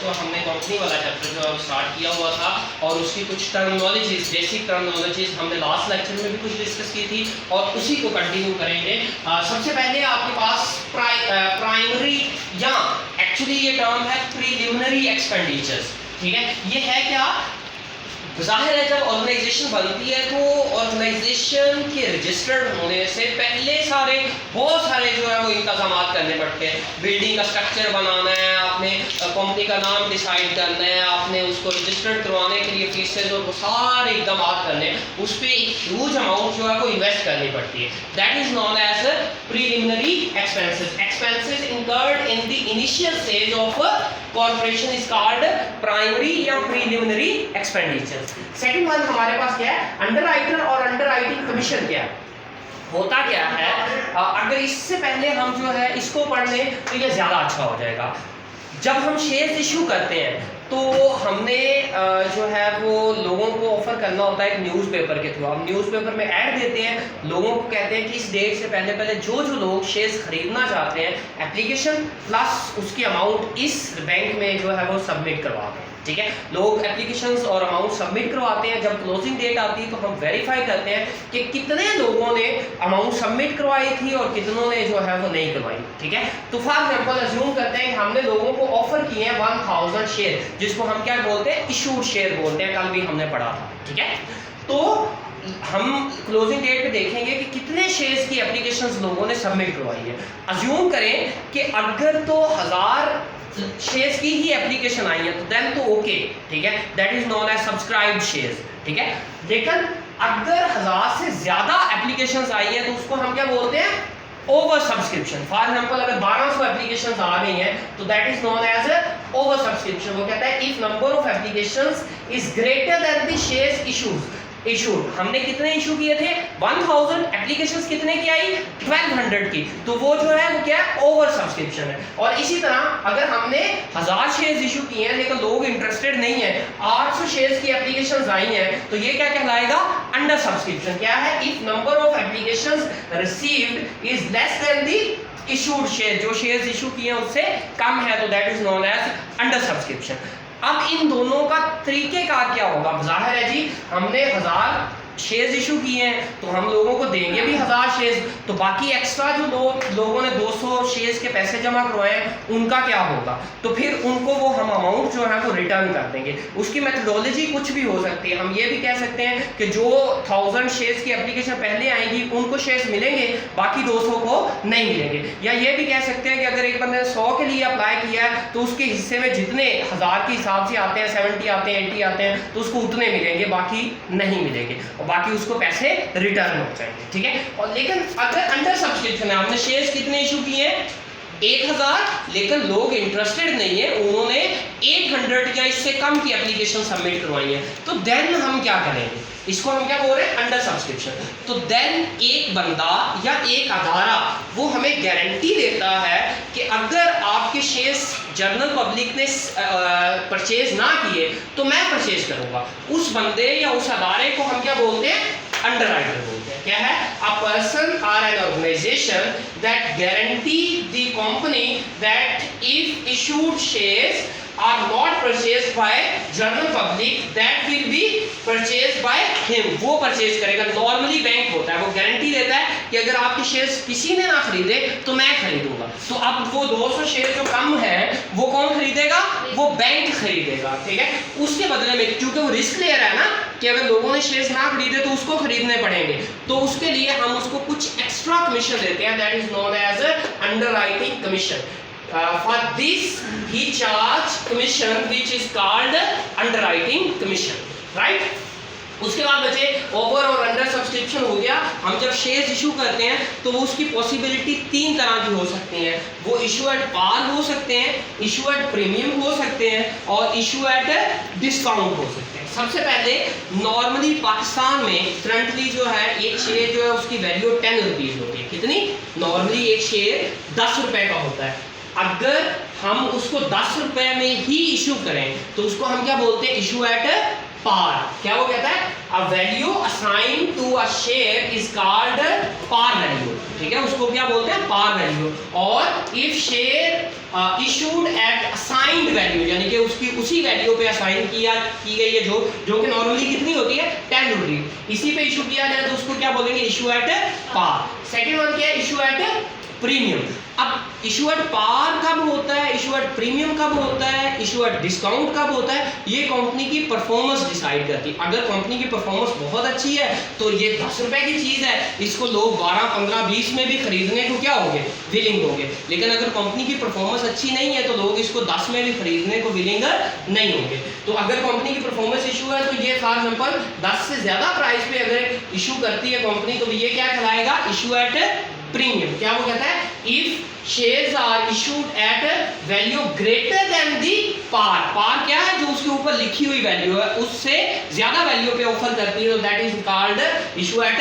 तो हमने कंपनी वाला चैप्टर जो है स्टार्ट किया हुआ था और उसकी कुछ टर्मिनोलॉजीज, बेसिक टर्मिनोलॉजीज हमने लास्ट लेक्चर में भी कुछ डिस्कस की थी और उसी को कंटिन्यू करेंगे। सबसे पहले आपके पास प्राइमरी या एक्चुअली ये टर्म है प्रीलिमिनरी एक्सपेंडिचर्स, ठीक है। ये है क्या, जाहिर है जब ऑर्गेनाइजेशन बनती है तो ऑर्गेनाइजेशन के रजिस्टर्ड होने से पहले बहुत सारे जो है वो इंतजाम करने पड़ते हैं। बिल्डिंग का स्ट्रक्चर बनाना है, आपने कंपनी का नाम डिसाइड करना है, आपने उसको रजिस्टर्ड करवाने के लिए फीसेज और वो सारे इकदाम करने हैं, उस पर एक ह्यूज अमाउंट जो है वो इन्वेस्ट करनी पड़ती है। That is known as preliminary expenses. Expenses incurred in the initial stage of corporation is called primary या प्रीलिमिनरी एक्सपेंडिचर। सेकंड वन हमारे पास क्या है, अंडरराइटर और अंडरराइटिंग कमीशन क्या है, होता क्या है। अगर इससे पहले हम जो है इसको पढ़ लें तो ये ज़्यादा अच्छा हो जाएगा। जब हम शेयर्स इशू करते हैं तो हमने जो है वो लोगों को ऑफर करना होता है एक न्यूज़पेपर के थ्रू। हम न्यूज़पेपर में ऐड देते हैं, लोगों को कहते हैं कि इस डेट से पहले जो लोग शेयर्स खरीदना चाहते हैं एप्लीकेशन प्लस उसकी अमाउंट इस बैंक में जो है वो सबमिट करवाते हैं, ठीक है। लोग एप्लीकेशंस और अमाउंट सबमिट करवाते हैं। जब क्लोजिंग डेट आती है तो हम वेरीफाई करते हैं कि कितने लोगों ने अमाउंट सबमिट करवाई थी और कितनों ने जो है वो नहीं करवाई, ठीक है। तो फॉर एग्जांपल अज्यूम करते हैं कि हमने लोगों को ऑफर किए हैं 1000 शेयर, जिसको हम क्या बोलते हैं, इशूड शेयर बोलते हैं, कल भी हमने पढ़ा था, ठीक है। तो हम क्लोजिंग डेट पे देखेंगे कि कितने शेयर्स की एप्लीकेशंस लोगों ने सबमिट करवाई है। अज्यूम करें कि अगर तो 1000 शेयर्स की ही एप्लीकेशन आई है तो देन तो ओके, ठीक है, that is known as subscribed shares, ठीक है। लेकिन अगर 1000 से ज्यादा एप्लीकेशंस आई है तो उसको हम क्या बोलते हैं, ओवर सब्सक्रिप्शन। फॉर एग्जांपल अगर 1200 एप्लीकेशंस आ गई हैं तो that is known as oversubscription. वो कहता है if number of applications is greater than the shares issued. हमने कितने इशू किए थे, 1000, एप्लीकेशंस कितने की आई, 1200 की, तो वो जो है वो क्या है, ओवर सब्सक्रिप्शन है। और इसी तरह अगर हमने 1000 शेयर्स इशू किए हैं लेकिन लोग इंटरेस्टेड नहीं है, 800 शेयर्स की एप्लीकेशंस आई हैं, तो ये क्या कहलाएगा, अंडर सब्सक्रिप्शन। क्या है, if number of applications received is less than the issued share, जो शेयर्स इशू किए हैं उससे कम है तो that is known as under subscription. अब इन दोनों का तरीकेकार क्या होगा, जाहिर है जी हमने 1000 शेयर्स इशू किए हैं तो हम लोगों को देंगे भी 1000 शेयर्स, तो बाकी एक्स्ट्रा जो लोगों ने 200 शेयर्स के पैसे जमा करवाए उनका क्या होगा, तो फिर उनको वो हम अमाउंट जो है वो रिटर्न कर देंगे। उसकी मेथडोलॉजी कुछ भी हो सकती है। हम ये भी कह सकते हैं कि जो 1000 शेयर्स की एप्लीकेशन पहले आएगी उनको शेयर्स मिलेंगे, बाकी 200 को नहीं मिलेंगे। या ये भी कह सकते हैं कि अगर एक बंदे ने 100 के लिए अप्लाई किया है तो उसके हिस्से में जितने 1000 के हिसाब से आते हैं, 70 आते हैं, 80 आते हैं, तो उसको उतने मिलेंगे, बाकी नहीं मिलेंगे, बाकी उसको पैसे रिटर्न हो जाएंगे, ठीक है। और लेकिन अगर अंडर सब्सक्रिप्शन है, हमने शेयर्स कितने इशू किए हैं, 1000, लेकिन लोग इंटरेस्टेड नहीं है, उन्होंने 800 या इससे कम की एप्लीकेशन सबमिट करवाई है, तो देन हम क्या करेंगे, इसको हम क्या बोल रहे हैं, अंडर सब्सक्रिप्शन। तो देन एक बंदा या एक अदारा वो हमें गारंटी देता है कि अगर आपके शेयर्स जनरल पब्लिक ने परचेज ना किए तो मैं परचेज करूंगा। उस बंदे या उस अदारे को हम क्या बोलते हैं, अंडरराइटर बोलते हैं। क्या है, अ पर्सन और an organisation that guarantee the company that if issued shares are not purchased by general public that will be purchased by him, वो परचेज करेगा। नॉर्मली बैंक होता है, वो गारंटी देता है कि अगर आपके शेयर्स किसी ने ना खरीदे तो मैं खरीदूंगा। तो अब वो 200 शेयर जो कम है वो कौन खरीदेगा, वो बैंक खरीदेगा, ठीक है। उसके बदले में क्योंकि वो रिस्क ले रहा है ना कि अगर लोगों ने शेयर्स ना खरीदे तो उसको खरीदने पड़ेंगे, तो उसके लिए हम उसको कुछ एक्स्ट्रा कमीशन देते हैं, that is known as underwriting commission. For this he charge commission which is called underwriting commission, right? उसके बाद बचे ओवर और अंडर सब्सक्रिप्शन हो गया। हम जब शेयर्स इशू करते हैं तो वो उसकी पॉसिबिलिटी 3 तरह की हो सकती है। वो इशू एट पार हो सकते हैं, इशू एट प्रीमियम हो सकते हैं और इशू एट डिस्काउंट हो सकते हैं। सबसे पहले नॉर्मली पाकिस्तान में करंटली जो है एक शेयर जो है उसकी वैल्यू 10 रुपीज़ होती है। कितनी, नॉर्मली एक शेयर 10 रुपए का होता है। अगर हम उसको 10 रुपए में ही इशू करें तो उसको हम क्या बोलते हैं, इशू एट पार। क्या वो कहता है, a value assign to a share is called par value, ठीक है, उसको क्या बोलते हैं, पार वैल्यू। और if share issued at assigned value, यानी कि उसकी उसी वैल्यू पे असाइन की गई है जो कि नॉर्मली कितनी होती है 10 रुपये, इसी पे इशू किया जाए तो उसको क्या बोलेंगे, issue at par. Second one क्या है, इशू एट प्रीमियम। अब इशू एट पार कब होता है, इशू एट प्रीमियम कब होता है, इशू एट डिस्काउंट कब होता है, ये कंपनी की परफॉर्मेंस डिसाइड करती है। अगर कंपनी की परफॉर्मेंस बहुत अच्छी है तो ये 10 रुपए की चीज़ है, इसको लोग 12, 15, 20 में भी खरीदने को क्या होंगे, विलिंग होंगे। लेकिन अगर कंपनी की परफॉर्मेंस अच्छी नहीं है तो लोग इसको 10 में भी खरीदने को विलिंग नहीं होंगे। तो अगर कंपनी की परफॉर्मेंस इशू है तो ये फॉर एग्जाम्पल 10 से ज़्यादा प्राइस पे अगर इशू करती है कंपनी तो ये क्या कहलाएगा, इशू एट प्रीमियम। क्या वो कहता है, if shares are issued at value greater than the par. Par क्या है, जो उसके ऊपर लिखी हुई वैल्यू है उससे ज्यादा वैल्यू पे ऑफर करती है तो that is called issue at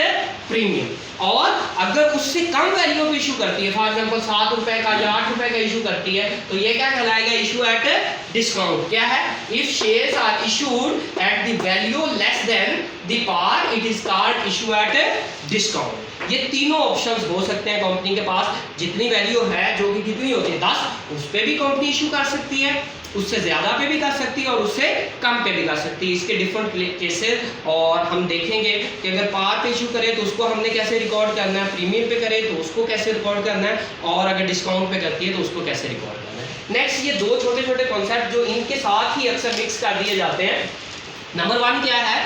premium. और अगर उससे कम वैल्यू पे इशू करती है, फॉर एग्जांपल 7 रुपए का या 8 रुपए का इशू करती है तो ये क्या कहलाएगा, इशू एट डिस्काउंट। क्या है, if shares are issued at the value less than the par it is called issue at discount. ये तीनों ऑप्शंस हो सकते हैं कंपनी के पास। जितनी वैल्यू है जो कि कितनी होती है 10, उस पे भी कंपनी इशू कर सकती है, उससे ज़्यादा पे भी कर सकती है और उससे कम पे भी कर सकती है। इसके डिफरेंट केसेस और हम देखेंगे कि अगर पार पे इशू करें तो उसको हमने कैसे रिकॉर्ड करना है, प्रीमियम पे करें तो उसको कैसे रिकॉर्ड करना है और अगर डिस्काउंट पे करती है तो उसको कैसे रिकॉर्ड करना है। नेक्स्ट ये दो छोटे छोटे कॉन्सेप्ट जो इनके साथ ही अक्सर मिक्स कर दिए जाते हैं। नंबर 1 क्या है,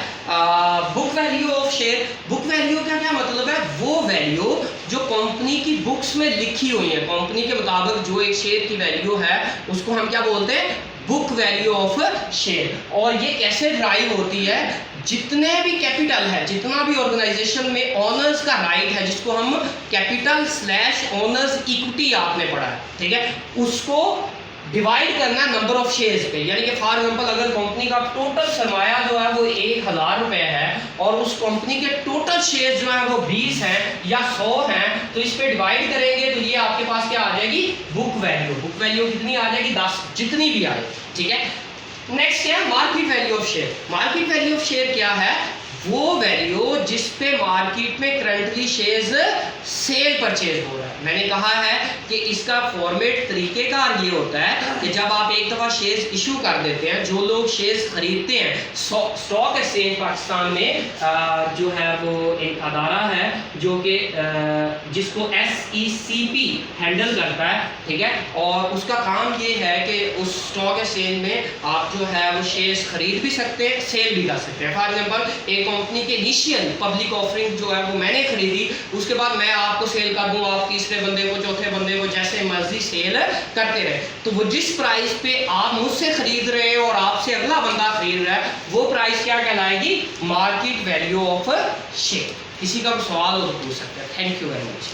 book value of share. Book value का क्या मतलब है, वो वैल्यू जो कंपनी की बुक्स में लिखी हुई है, कंपनी के मुताबिक जो एक शेयर की वैल्यू है उसको हम क्या बोलते हैं, बुक वैल्यू ऑफ शेयर। और ये कैसे ड्राइव होती है, जितने भी कैपिटल है, जितना भी ऑर्गेनाइजेशन में ओनर्स का राइट है, जिसको हम कैपिटल स्लैश ओनर्स इक्विटी आपने पढ़ा है, ठीक है, उसको डिवाइड करना नंबर ऑफ शेयर्स पे। यानी कि फॉर एग्जांपल अगर कंपनी का टोटल सरमाया जो है वो 1000 रुपए है और उस कंपनी के टोटल शेयर्स जो है वो 20 हैं या 100 हैं तो इस पे डिवाइड करेंगे तो ये आपके पास क्या आ जाएगी, बुक वैल्यू। बुक वैल्यू कितनी आ जाएगी, 10, जितनी भी आए, ठीक है। नेक्स्ट क्या है, market value of share. Market value of share क्या है, वो वैल्यू जिस पे मार्केट में करंटली शेयर्स सेल परचेज हो रहा है। मैंने कहा है कि इसका फॉर्मेट तरीकेकार ये होता है कि जब आप एक दफ़ा शेयर्स इशू कर देते हैं, जो लोग शेयर्स खरीदते हैं, स्टॉक एक्सचेंज पाकिस्तान में जो है वो एक अदारा है जो कि जिसको SECP हैंडल करता है, ठीक है, और उसका काम ये है कि उस स्टॉक एक्सचेंज में आप जो है वो शेयर्स खरीद भी सकते हैं, सेल भी कर सकते हैं। फॉर एग्जाम्पल एक कंपनी के इनिशियल पब्लिक ऑफरिंग जो है वो मैंने खरीदी, उसके बाद मैं आपको सेल कर दूं, आप तीसरे बंदे को, चौथे बंदे को, जैसे मर्जी सेल करते रहे। तो वो जिस प्राइस पे आप मुझसे खरीद रहे हो और आपसे अगला बंदा खरीद रहा है वो प्राइस क्या कहलाएगी, मार्केट वैल्यू ऑफ शेयर। किसी का सवाल हो तो पूछ सकते हैं। Thank you very much.